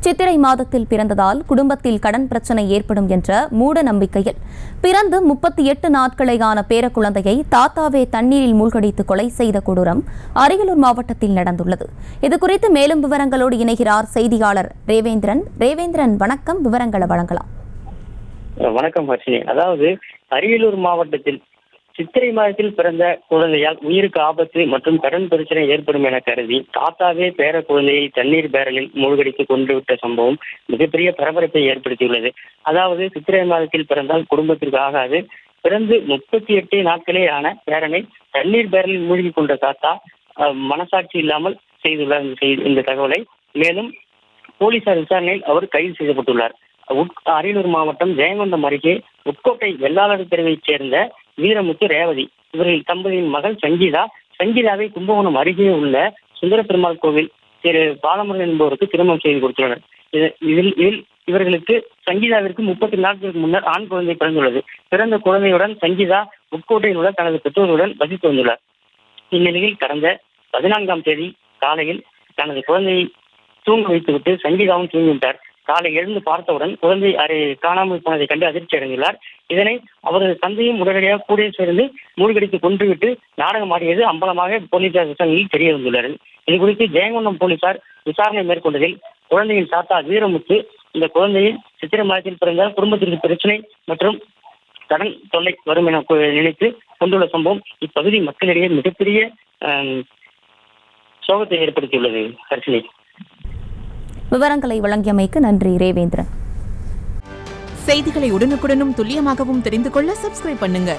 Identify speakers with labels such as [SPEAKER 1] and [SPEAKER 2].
[SPEAKER 1] சித்திரை மாதத்தில் பிறந்ததால் குடும்பத்தில் கடன் பிரச்சனை ஏற்படும் என்ற மூட நம்பிக்கையில் பிறந்து 38 நாட்களேயான பேரக்குழந்தையை தாத்தாவே தண்ணீரில் மூழ்கடித்து கொலை செய்த கொடூரம் அரியலூர் மாவட்டத்தில் நடந்துள்ளது. இதுகுறித்து மேலும் விவரங்களோடு இணைகிறார் செய்தியாளர் ரேவேந்திரன். ரேவேந்திரன், வணக்கம். விவரங்களை வழங்கலாம்.
[SPEAKER 2] வணக்கம் ஹர்ஷினி. அதாவது அரியலூர் மாவட்டத்தில் சித்திரை மாதத்தில் பிறந்த குழந்தையால் உயிருக்கு ஆபத்து மற்றும் கடன் பிரச்சனை ஏற்படும் என கருதி தாத்தாவே பேர குழந்தையை தண்ணீர் பேரலில் மூழ்கடித்து கொன்றுவிட்ட சம்பவம் மிகப்பெரிய பரபரப்பை ஏற்படுத்தியுள்ளது. அதாவது சித்திரை மாதத்தில் பிறந்தால் குடும்பத்திற்கு ஆகாது, பிறந்து 38 நாட்களே ஆன பேரனை தண்ணீர் பேரலில் மூழ்கி கொண்ட தாத்தா மனசாட்சி இல்லாமல் செய்துள்ளார் இந்த தகவலை. மேலும் போலீசார் விசாரணையில் அவர் கைது செய்யப்பட்டுள்ளார். அரியலூர் மாவட்டம் ஜெயங்கொண்டம் அருகே உட்கோட்டை வெள்ளாளர் தெருவைச் சேர்ந்த வீரமுத்து, ரேவதி இவர்கள் தம்பதியின் மகள் சங்கீதாவை கும்பகோணம் அருகே உள்ள சுந்தர பெருமாள் கோவில் திரு பாலமுருகன் என்பவருக்கு திருமணம் செய்து கொடுத்துள்ளனர். இதில் இவர்களுக்கு சங்கீதாவிற்கு 30 நாட்களுக்கு முன்னர் ஆண் குழந்தை பிறந்துள்ளது. பிறந்த குழந்தையுடன் சங்கீதா உட்கோட்டையில் உள்ள தனது பெற்றோருடன் வசித்து வந்துள்ளார். இந்நிலையில் கடந்த 14ஆம் தேதி காலையில் தனது குழந்தையை தூங்க வைத்துவிட்டு சங்கீதாவும் தூங்கிவிட்டார். காலை எழுந்து பார்த்தவுடன் குழந்தை காணாமல் போனதை கண்டு அதிர்ச்சி அடைந்துள்ளார். இதனை அவரது தந்தையும் உடனடியாக கூட சேர்ந்து மூழ்கடித்து கொன்றுவிட்டு நாடகம் ஆடியது அம்பலமாக போலீசார் விசாரணையில் தெரிய வந்துள்ளது. இது குறித்து ஜெயங்கொண்டம் போலீசார் விசாரணை மேற்கொண்டதில் குழந்தையின் தாத்தா வீரமுத்து இந்த குழந்தையை சித்திரை மாதத்தில் பிறந்தால் குடும்பத்திற்கு பிரச்சனை மற்றும் கடன் தொல்லை வரும் என நினைத்து கொண்டுள்ள சம்பவம் இப்பகுதி மக்களிடையே மிகப்பெரிய சோகத்தை ஏற்படுத்தியுள்ளது. ஹர்ஷினி,
[SPEAKER 1] விவரங்களை வழங்கியமைக்கு நன்றி ரேவேந்திரன்.
[SPEAKER 3] செய்திகளை உடனுக்குடனும் துல்லியமாகவும் தெரிந்து கொள்ள சப்ஸ்கிரைப் பண்ணுங்க.